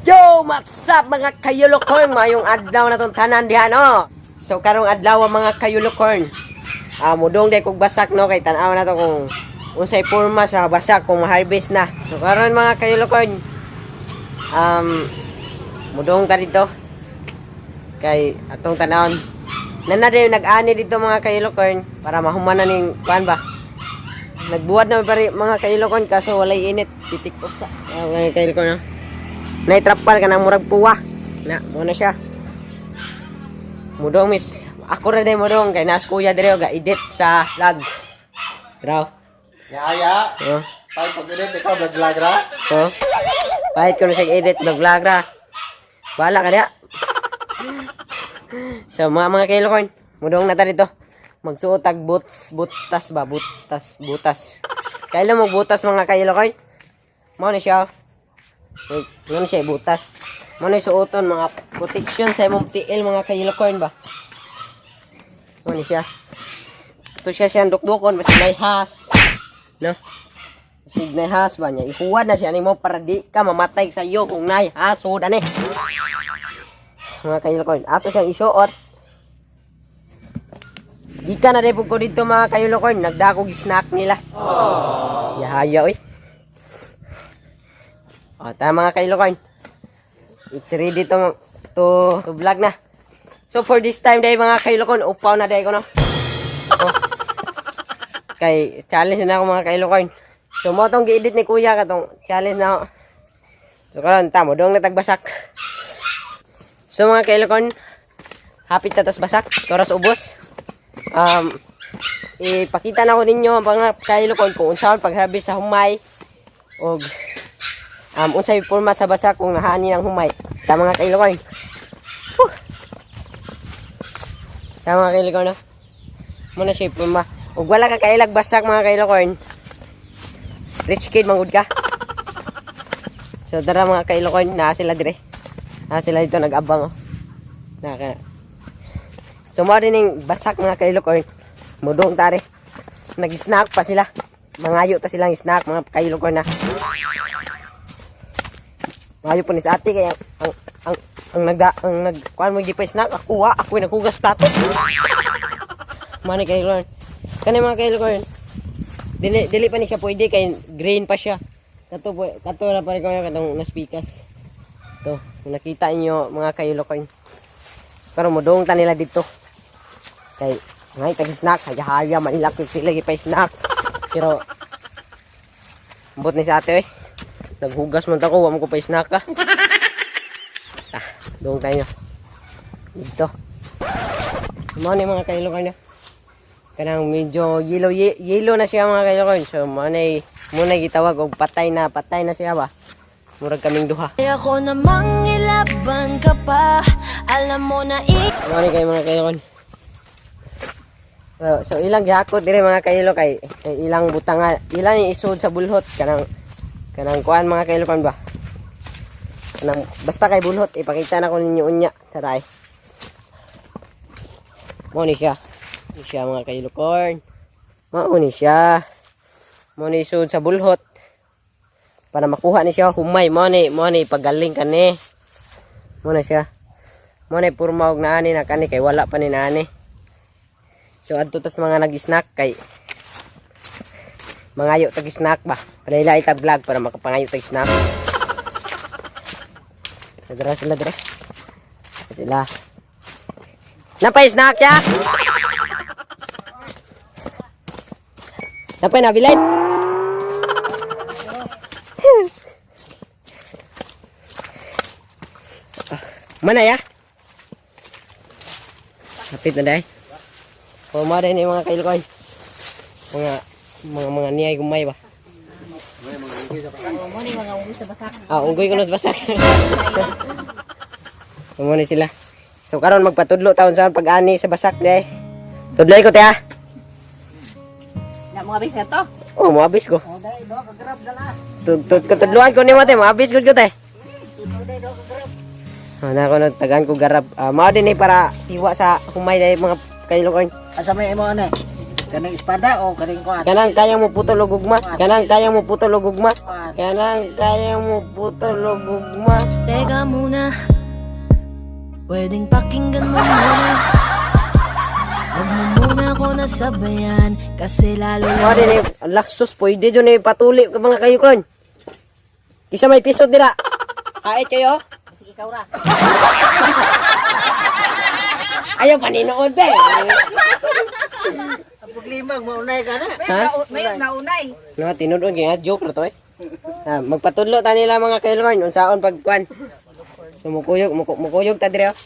Yo, what's up mga kayulokorn? Mayong adlaw na tong tanan diha no. So karong adlaw mga kayulokorn. Mudong day kog basak no kay tan-aw na to kung unsay porma sa basak kung ma-harvest na. So karon mga kayulokorn. Mudong ta dito. Kay atong tanawon. Nana day nag-ani dito mga kayulokorn para mahuman na ning kuan ba. Nagbuhat na pare mga kayulokorn kaso walay init. Titik up sa mga kayulokorn no. Naitrapal ka ng murag puwa. Na, muna siya. Mudong miss. Ako rin din mudong. Kaya nas kuya dire ga-edit sa vlog. Draw. Ya. Pahit pag-edit, ikaw vlog ra. Pahit ko na siya edit vlog ra. Bahala ka niya. So mga kailokorn. Mudong na ta dito. Magsuot tag butas. Kailan mo butas mga kailokorn? Mo na siya. Ngayon siya butas. Muna suoton mga protection sa imong tiil mga kailokorn ba. Muna siya. Ito siya dukdukon basta naihas. No? Basta naihas ba niya. Ihuwad na siya nimo para di ka mamatay sa iyo kung naihasod ani. Mga kailokorn. Ato siyang isuot. Di ka na rin po dito mga kailokorn. Nagdakog snack nila. Yahaya oy. Tama mga kailokorn. It's ready to vlog na. So for this time day mga kailokorn, upaw na day ko no. Kay challenge na ako mga kailokorn. So mo tong gi-edit ni kuya katong challenge na ako. So karon tamo dong natagbasak. So mga kailokorn, hapit na tas basak, toras ubos. Ipakita na ko ninyo ang mga kailokorn kung unsaon pag-harvest sa humay og unsay porma sa basak kung nahani ng humay. Tama mga kailokorn. Tama mga kailokorn no? Muna siya porma. Ug wala ka kailag basak mga kailokorn. Rich kid mangud ka. So tara mga kailokorn, naa sila dire. Naa sila dito nag-abang oh. So mo din ning basak mga kailokorn. Mudong tare. Nag-snack pa sila. Mangayo ta silang snack mga kailokorn na. Mayo po ni sa ate kaya ang kuan mo gipay snack ako naghugas plato. Mani kailokorn. Kani mga kailokorn. Dili pa ni siya pwede kay green pa siya. Kato na pa rin ko katong naspikas. To, kung nakita niyo mga kailokorn. Pero modong ta nila dito. Kay ngay tag snack haya manilak sila gipay snack. Pero ambot ni sa ate naghugas man ako, wala mo ko pa snack ka. Doon tayo. Dito. Mga ni mga kailokorn na. Kanang medyo yellow na siya mga kailokorn. So muna gitawag og patay na siya ba. Murag kaming duha. Ako namang ilaban ka pa. Alam mo na mga ni kayo mga kailokorn. So ilang gihakot dire mga kailo kay ilang butanga, ilang isod sa bulhot kanang kuan mga kailokorn ba. Basta kay bulhot ipakita na ko ninyo unya taray. Mo ni siya mga kailokorn. Mo ni siya. Mo ni isod sa bulhot para makuha ni siya humay. Mo ni pagaling kani. Mo na siya. Mo ni porma og naani na kani kay wala pa ni naani. So adto tas mga nag-snack kay mangayo tag snack ba. Palaila ita vlog para makapangayo tag snack. Sila. Napay snack ya? Napay nabilay? Mana ya? Kapit na dahil. Pumada ni mga kailokorn. Mga niyay gumay ba? mga unggoy sa basak. Unggoy ko na sa basak. Muna sila. So karon magpatudlo taon sa pag-ani sa basak day. Tudloy ko te ha. Na mga bis to. Mo abis ko. Dai do ka grab dala. Tudluan ko ni mo te, mo abis ko te. Na ko nagtagan ko garab. Mao din para hiwa sa humay day mga kailokorn. Asa may imo ano Kaning espada o kaning kuan? Kanang kaya mo putol o gugma. Kanang kaya mo putol o gugma. Kanang kaya mo putol o gugma. Teka muna, pwedeng pakinggan mo muna. Huwag mo muna ako nasabayan, kasi lalo Mga lang din eh, laksos pwede dyan eh, patuli ka mga kayo klon. Kisa may piso dira. Kahit kayo? Sige, ikaw ra. Ayaw paninood eh. Paglimang maunay ka na. Ha? May naunay. No, tinudon kaya joke na to eh. Magpatudlo ta nila mga kayo klon, unsaon pagkuan. So mukuyog ta dire.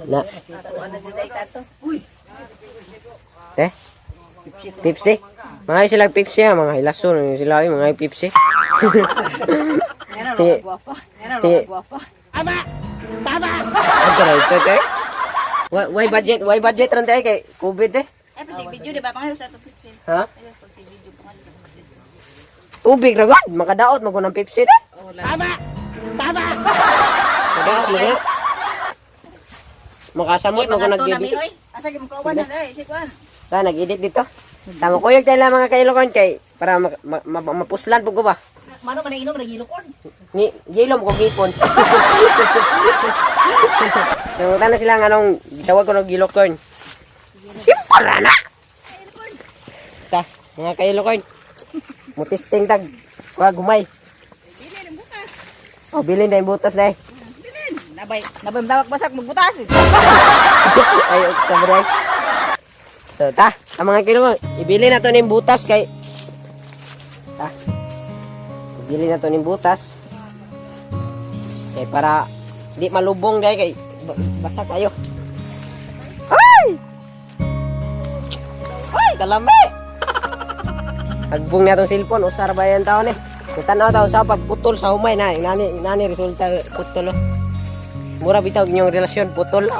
Na. Ano juday tato? Te? Pepsi. Mga sila Pepsi ha, mga hilason sila mga Pepsi. Yan Si ang guwapa. Yan ang si guwapa. Ano na ito te? Why budget ron tayo kay COVID eh? Ay, pasig video, di ba? Pangayo sa ito, Pipsin. Ha? Ayos, pasig video, pangayo sa ito. Tubig ra gud, makadaot mo ko ng Pepsi te. Oh, lagi. Makadaot mo ko. Makasamot mo ko nag-edit. Asa gyud mo kauban na dai, si Kuan. Ta nag-edit dito. Tama ko yung tayo mga kailokon kay para mapuslan po ko ba? Mano man inom nagilukon. Ni yelo mo ko gipon. So tana sila nga nung gitawag ko ng gilokon. Simpara na. Ta, mga kailokon. Mo testing tag wa gumay. Bilin ang butas. Oh, bilin na yung butas dai. Bilin. Nabay dawak basak magbutas. Ay, sabray. So ta, ang mga kailokon, ibili na to ning butas kay ta. Ibili na to ning butas. Kay para di malubong dai kay basa kayo. Ay! Ay, kalami. Agbong na tong cellphone usar ba yan taon eh. Tanaw taw sa pagputol sa humay na nani resulta putol. Mura bitaw inyong relasyon putol.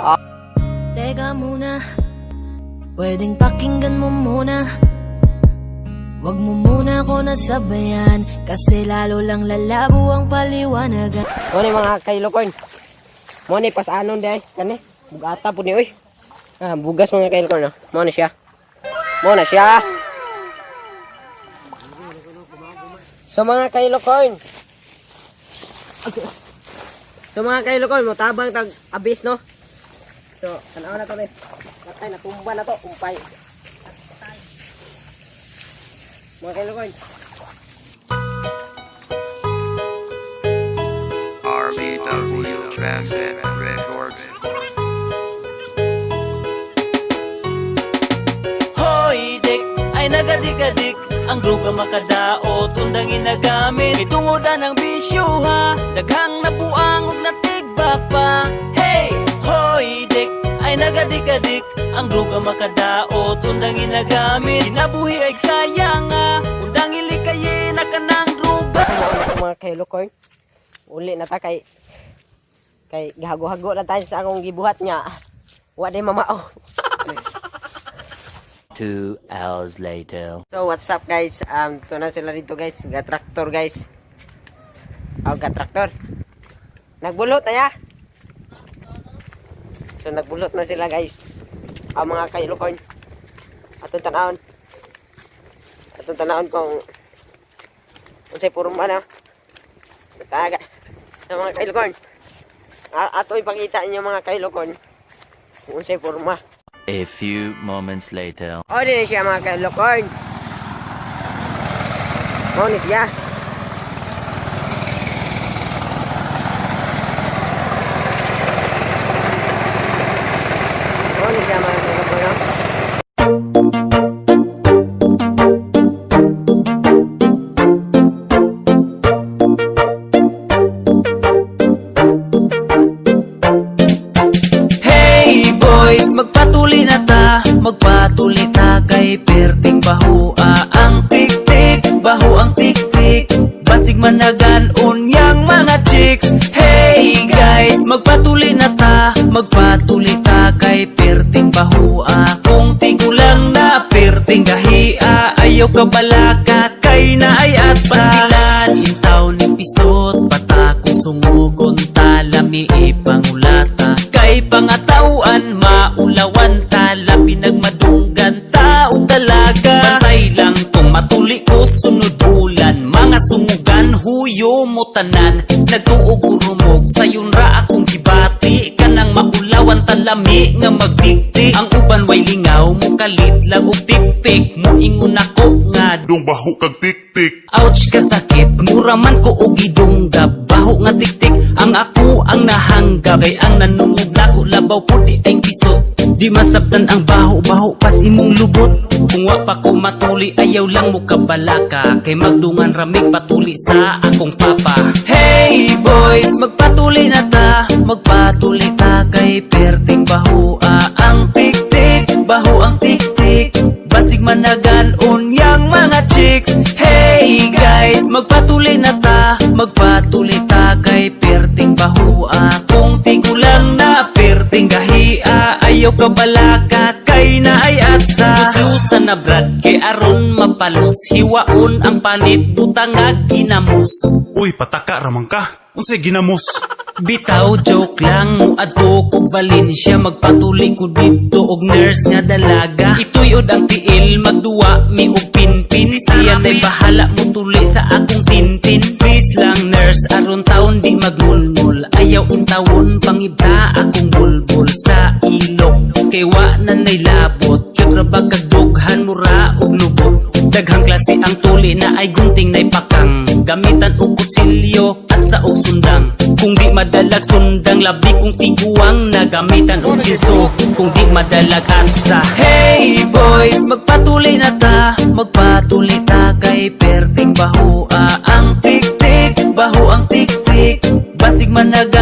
Teka muna, pwedeng pakinggan mo muna. Huwag mo muna ako nasabayan, kasi lalo lang lalabo ang paliwanagan. Mo ni mga kailokon. Mo ni pasanon day kani. Bugata po ni oy. Bugas mga kailokon no. Mo ni siya. Mo na siya. So mga kailokon. So mga kailokon mo tabang tag abis no. So tanaw na to ni. Patay na tumba na to umpay. Mga kailokon. RBW Transit Records. Hoy, dik, ay nagadik-adik ang druga makadaot, undang inagamit itungodan ng bisyo ha, daghang nabuang ug natigbak pa. Hey, hoy, dik, ay nagadik-adik ang druga makadaot, undang inagamit ginabuhi ay sayang ha, undang ilikayin na kanang druga. Mga kailokon. Uli na ta kay gahago-hago na tayo sa akong gibuhat niya. Wa day mamao. 2 hours later. So what's up guys? Ito na sila dito guys. Ga-tractor guys. Ga-tractor. Nagbulot na ya. So nagbulot na sila guys. Ang mga kailokon. Atong tanawon kung unsay purma na. Taga. Sa mga kailokon. Ato ipakita niyo mga kailokon. Kung unsay purma. A few moments later. O, din siya mga kailokon. O, ni siya. O, ni siya mga kailokon. Magpatuli na ta, magpatuli ta kay perting bahua ang tik-tik, baho ang tik-tik, basig managan unyang mga chicks. Hey guys, magpatuli na ta, magpatuli ta kay perting bahua, kung tigulang na perting gahia, ayaw ka balaka kay na ay at pastilan, intaw ni pisot, patakong sungugon talami ipangulata, kay pangatawan maulawan tala pinagmadunggan tanan nagtuog urumog sayon ra akong gibati kanang maulawan talami nga magdikti ang uban way lingaw mo kalit lang og pikpik mo ingon ako nga Dong baho kag tik-tik. ouch kasakit mura man ko og gidunggab baho nga tiktik ang ako ang nahanggab kay ang nanungog nako labaw pudi ay piso di masabtan ang baho pas imong lubot kung wa pa ko matuli ayaw lang mo kabalaka kay magdungan ramig patuli sa akong papa hey boys magpatuli na ta kay perting baho ang tiktik baho ang tiktik basig managan unyang mga chicks hey guys magpatuli na ta kay perting baho kung tigulang na perting gahia ayaw kabalaka kay na ay atsa lusa na brad kay aron mapalos hiwaon ang panit butang nga ginamos Uy, pataka ramang ka. Unsay ginamos? bitaw joke lang muadto kog Valencia magpatuli ko dito og nurse nga dalaga ituyod ang tiil magduwa mi og pinpin siya nay bahala mo tuli sa akong tintin please lang nurse aron taon di magmulmul ayaw intawon pangibra akong bulbul sa ilog kay wa na nay labot kay trabag kag dughan mura og lubot daghang klase ang tuli na ay gunting nay pakang gamitan og kutsilyo at sa og sundang kung di madalag sundang labi kung tiguang na gamitan og siso kung di madalag atsa hey boys magpatuli na ta kay perting baho ang tiktik baho ang tiktik basig managa